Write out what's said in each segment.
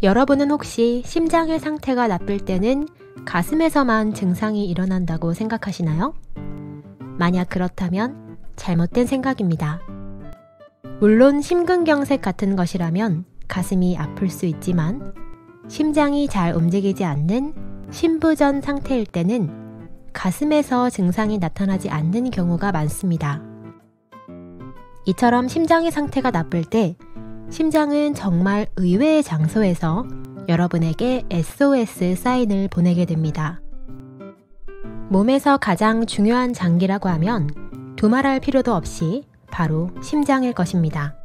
여러분은 혹시 심장의 상태가 나쁠 때는 가슴에서만 증상이 일어난다고 생각하시나요? 만약 그렇다면 잘못된 생각입니다. 물론 심근경색 같은 것이라면 가슴이 아플 수 있지만 심장이 잘 움직이지 않는 심부전 상태일 때는 가슴에서 증상이 나타나지 않는 경우가 많습니다. 이처럼 심장의 상태가 나쁠 때 심장은 정말 의외의 장소에서 여러분에게 SOS 사인을 보내게 됩니다. 몸에서 가장 중요한 장기라고 하면 두말할 필요도 없이 바로 심장일 것입니다.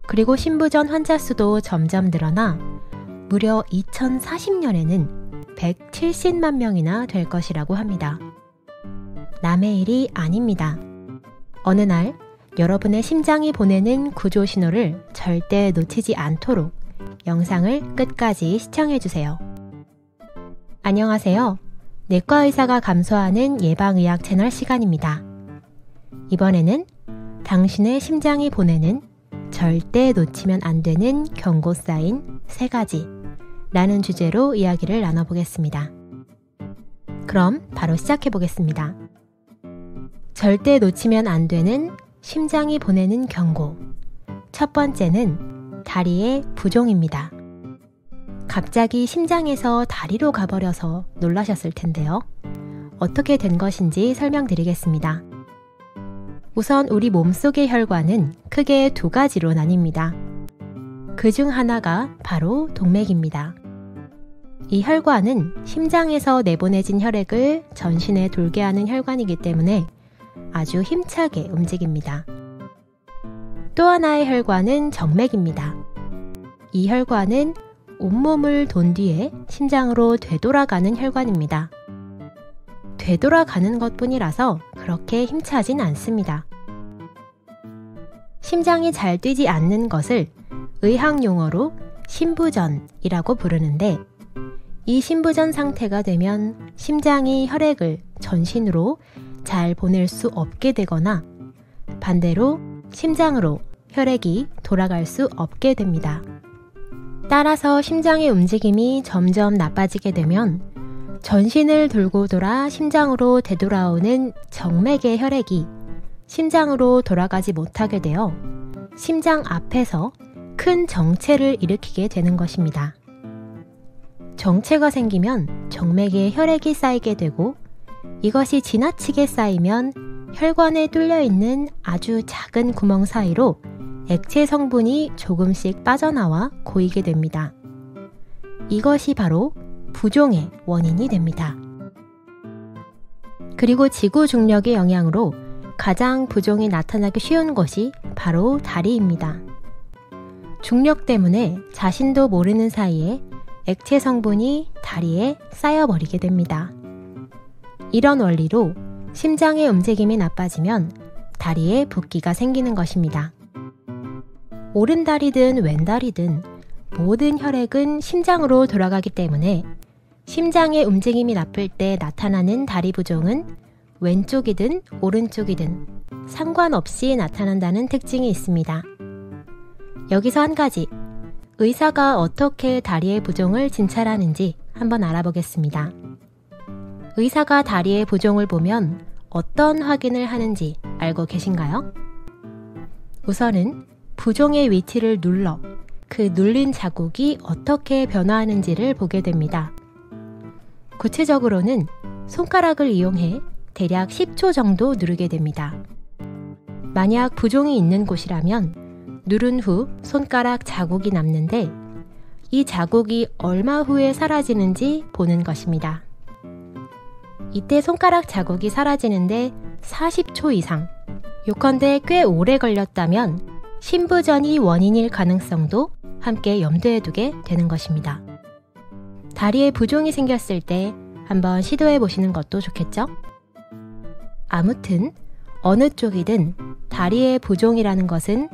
그리고 심부전 환자 수도 점점 늘어나 무려 2040년에는 170만 명이나 될 것이라고 합니다. 남의 일이 아닙니다. 어느 날 여러분의 심장이 보내는 구조 신호를 절대 놓치지 않도록 영상을 끝까지 시청해주세요. 안녕하세요. 내과 의사가 감수하는 예방의학 채널 시간입니다. 이번에는 당신의 심장이 보내는 절대 놓치면 안 되는 경고 사인 3가지 라는 주제로 이야기를 나눠보겠습니다. 그럼 바로 시작해보겠습니다. 절대 놓치면 안 되는 심장이 보내는 경고. 첫 번째는 다리의 부종입니다. 갑자기 심장에서 다리로 가버려서 놀라셨을 텐데요. 어떻게 된 것인지 설명드리겠습니다. 우선 우리 몸속의 혈관은 크게 2가지로 나뉩니다. 그중 하나가 바로 동맥입니다. 이 혈관은 심장에서 내보내진 혈액을 전신에 돌게 하는 혈관이기 때문에 아주 힘차게 움직입니다. 또 하나의 혈관은 정맥입니다. 이 혈관은 온몸을 돈 뒤에 심장으로 되돌아가는 혈관입니다. 되돌아가는 것뿐이라서 그렇게 힘차진 않습니다. 심장이 잘 뛰지 않는 것을 의학 용어로 심부전이라고 부르는데, 이 심부전 상태가 되면 심장이 혈액을 전신으로 잘 보낼 수 없게 되거나 반대로 심장으로 혈액이 돌아갈 수 없게 됩니다. 따라서 심장의 움직임이 점점 나빠지게 되면 전신을 돌고 돌아 심장으로 되돌아오는 정맥의 혈액이 심장으로 돌아가지 못하게 되어 심장 앞에서 큰 정체를 일으키게 되는 것입니다. 정체가 생기면 정맥에 혈액이 쌓이게 되고, 이것이 지나치게 쌓이면 혈관에 뚫려있는 아주 작은 구멍 사이로 액체 성분이 조금씩 빠져나와 고이게 됩니다. 이것이 바로 부종의 원인이 됩니다. 그리고 지구 중력의 영향으로 가장 부종이 나타나기 쉬운 것이 바로 다리입니다. 중력 때문에 자신도 모르는 사이에 액체 성분이 다리에 쌓여버리게 됩니다. 이런 원리로 심장의 움직임이 나빠지면 다리에 붓기가 생기는 것입니다. 오른다리든 왼다리든 모든 혈액은 심장으로 돌아가기 때문에 심장의 움직임이 나쁠 때 나타나는 다리 부종은 왼쪽이든 오른쪽이든 상관없이 나타난다는 특징이 있습니다. 여기서 한 가지, 의사가 어떻게 다리의 부종을 진찰하는지 한번 알아보겠습니다. 의사가 다리의 부종을 보면 어떤 확인을 하는지 알고 계신가요? 우선은 부종의 위치를 눌러 그 눌린 자국이 어떻게 변화하는지를 보게 됩니다. 구체적으로는 손가락을 이용해 대략 10초 정도 누르게 됩니다. 만약 부종이 있는 곳이라면 누른 후 손가락 자국이 남는데, 이 자국이 얼마 후에 사라지는지 보는 것입니다. 이때 손가락 자국이 사라지는데 40초 이상, 요컨대 꽤 오래 걸렸다면 심부전이 원인일 가능성도 함께 염두에 두게 되는 것입니다. 다리에 부종이 생겼을 때 한번 시도해 보시는 것도 좋겠죠? 아무튼 어느 쪽이든 다리의 부종이라는 것은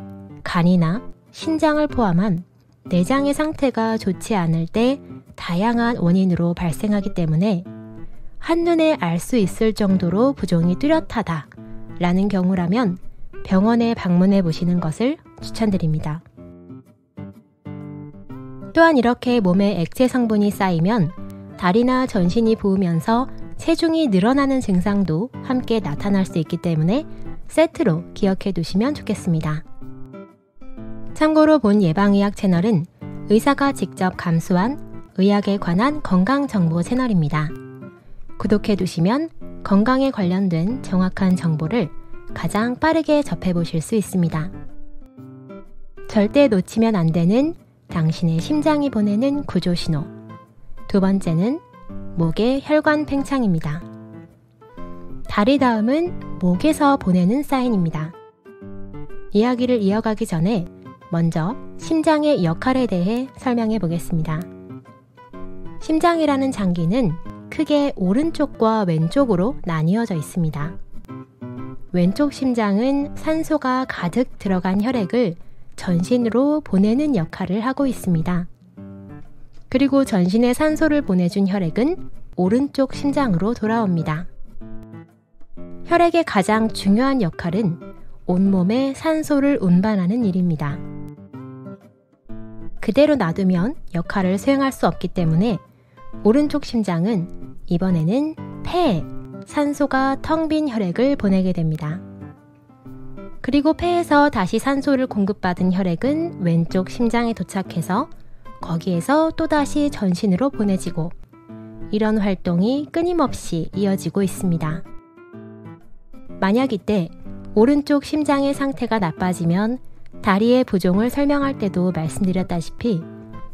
간이나 신장을 포함한 내장의 상태가 좋지 않을 때 다양한 원인으로 발생하기 때문에 한눈에 알 수 있을 정도로 부종이 뚜렷하다 라는 경우라면 병원에 방문해 보시는 것을 추천드립니다. 또한 이렇게 몸에 액체 성분이 쌓이면 다리나 전신이 부으면서 체중이 늘어나는 증상도 함께 나타날 수 있기 때문에 세트로 기억해 두시면 좋겠습니다. 참고로 본 예방의학 채널은 의사가 직접 감수한 의학에 관한 건강정보 채널입니다. 구독해 두시면 건강에 관련된 정확한 정보를 가장 빠르게 접해보실 수 있습니다. 절대 놓치면 안 되는 당신의 심장이 보내는 구조신호. 두 번째는 목의 혈관 팽창입니다. 다리 다음은 목에서 보내는 사인입니다. 이야기를 이어가기 전에 먼저 심장의 역할에 대해 설명해 보겠습니다. 심장이라는 장기는 크게 오른쪽과 왼쪽으로 나뉘어져 있습니다. 왼쪽 심장은 산소가 가득 들어간 혈액을 전신으로 보내는 역할을 하고 있습니다. 그리고 전신에 산소를 보내준 혈액은 오른쪽 심장으로 돌아옵니다. 혈액의 가장 중요한 역할은 온몸에 산소를 운반하는 일입니다. 그대로 놔두면 역할을 수행할 수 없기 때문에 오른쪽 심장은 이번에는 폐에 산소가 텅 빈 혈액을 보내게 됩니다. 그리고 폐에서 다시 산소를 공급받은 혈액은 왼쪽 심장에 도착해서 거기에서 또다시 전신으로 보내지고 이런 활동이 끊임없이 이어지고 있습니다. 만약 이때 오른쪽 심장의 상태가 나빠지면 다리의 부종을 설명할 때도 말씀드렸다시피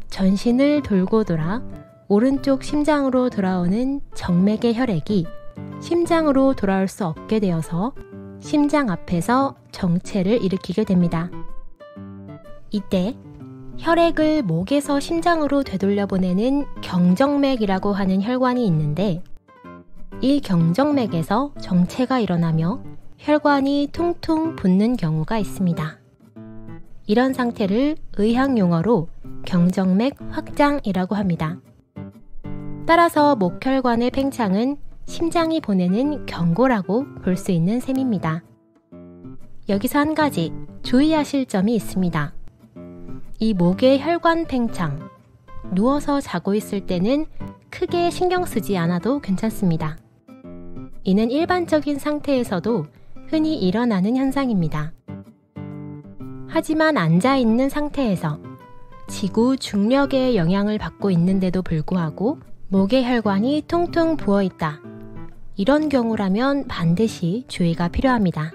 전신을 돌고 돌아 오른쪽 심장으로 돌아오는 정맥의 혈액이 심장으로 돌아올 수 없게 되어서 심장 앞에서 정체를 일으키게 됩니다. 이때 혈액을 목에서 심장으로 되돌려 보내는 경정맥이라고 하는 혈관이 있는데 이 경정맥에서 정체가 일어나며 혈관이 퉁퉁 붓는 경우가 있습니다. 이런 상태를 의학 용어로 경정맥 확장이라고 합니다. 따라서 목혈관의 팽창은 심장이 보내는 경고라고 볼 수 있는 셈입니다. 여기서 한 가지 주의하실 점이 있습니다. 이 목의 혈관 팽창, 누워서 자고 있을 때는 크게 신경 쓰지 않아도 괜찮습니다. 이는 일반적인 상태에서도 흔히 일어나는 현상입니다. 하지만 앉아있는 상태에서 지구 중력의 영향을 받고 있는데도 불구하고 목의 혈관이 퉁퉁 부어있다. 이런 경우라면 반드시 주의가 필요합니다.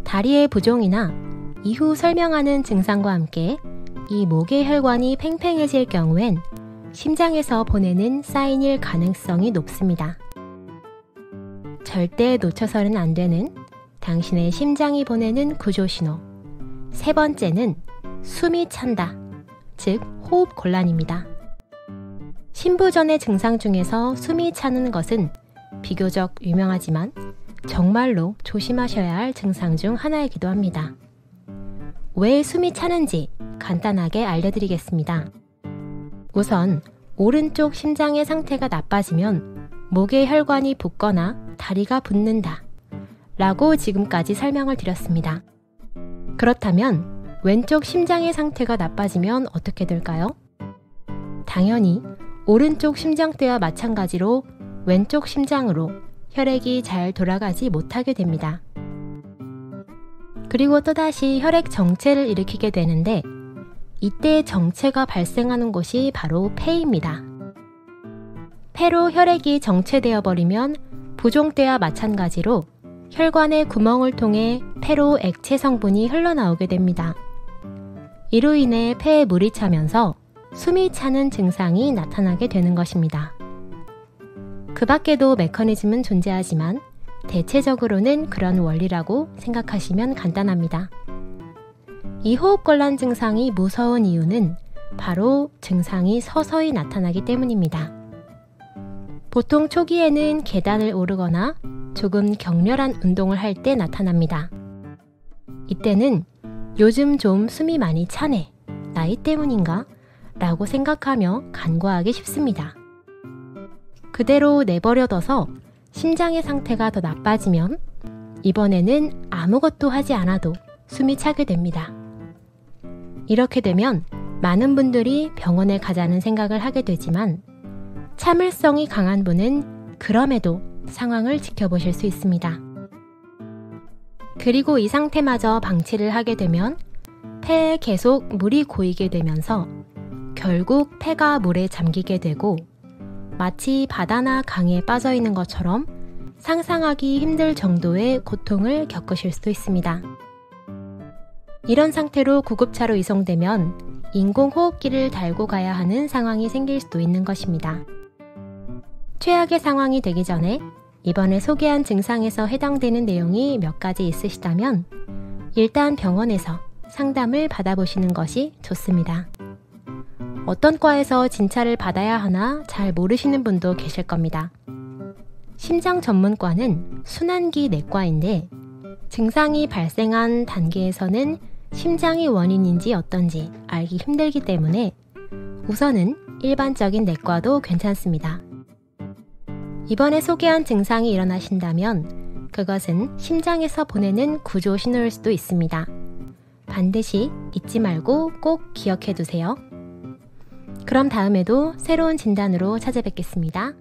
다리의 부종이나 이후 설명하는 증상과 함께 이 목의 혈관이 팽팽해질 경우엔 심장에서 보내는 사인일 가능성이 높습니다. 절대 놓쳐서는 안 되는 당신의 심장이 보내는 구조신호. 세 번째는 숨이 찬다, 즉 호흡 곤란입니다. 심부전의 증상 중에서 숨이 차는 것은 비교적 유명하지만 정말로 조심하셔야 할 증상 중 하나이기도 합니다. 왜 숨이 차는지 간단하게 알려드리겠습니다. 우선 오른쪽 심장의 상태가 나빠지면 목의 혈관이 붓거나 다리가 붓는다 라고 지금까지 설명을 드렸습니다. 그렇다면 왼쪽 심장의 상태가 나빠지면 어떻게 될까요? 당연히 오른쪽 심장대와 마찬가지로 왼쪽 심장으로 혈액이 잘 돌아가지 못하게 됩니다. 그리고 또다시 혈액 정체를 일으키게 되는데 이때 정체가 발생하는 곳이 바로 폐입니다. 폐로 혈액이 정체되어 버리면 부종 때와 마찬가지로 혈관의 구멍을 통해 폐로 액체 성분이 흘러나오게 됩니다. 이로 인해 폐에 물이 차면서 숨이 차는 증상이 나타나게 되는 것입니다. 그 밖에도 메커니즘은 존재하지만 대체적으로는 그런 원리라고 생각하시면 간단합니다. 이 호흡곤란 증상이 무서운 이유는 바로 증상이 서서히 나타나기 때문입니다. 보통 초기에는 계단을 오르거나 조금 격렬한 운동을 할 때 나타납니다. 이때는 요즘 좀 숨이 많이 차네, 나이 때문인가? 라고 생각하며 간과하기 쉽습니다. 그대로 내버려둬서 심장의 상태가 더 나빠지면 이번에는 아무것도 하지 않아도 숨이 차게 됩니다. 이렇게 되면 많은 분들이 병원에 가자는 생각을 하게 되지만 참을성이 강한 분은 그럼에도 상황을 지켜보실 수 있습니다. 그리고 이 상태마저 방치를 하게 되면 폐에 계속 물이 고이게 되면서 결국 폐가 물에 잠기게 되고 마치 바다나 강에 빠져 있는 것처럼 상상하기 힘들 정도의 고통을 겪으실 수도 있습니다. 이런 상태로 구급차로 이송되면 인공호흡기를 달고 가야 하는 상황이 생길 수도 있는 것입니다. 최악의 상황이 되기 전에 이번에 소개한 증상에서 해당되는 내용이 몇 가지 있으시다면 일단 병원에서 상담을 받아보시는 것이 좋습니다. 어떤 과에서 진찰을 받아야 하나 잘 모르시는 분도 계실 겁니다. 심장 전문과는 순환기 내과인데 증상이 발생한 단계에서는 심장이 원인인지 어떤지 알기 힘들기 때문에 우선은 일반적인 내과도 괜찮습니다. 이번에 소개한 증상이 일어나신다면 그것은 심장에서 보내는 구조 신호일 수도 있습니다. 반드시 잊지 말고 꼭 기억해 두세요. 그럼 다음에도 새로운 진단으로 찾아뵙겠습니다.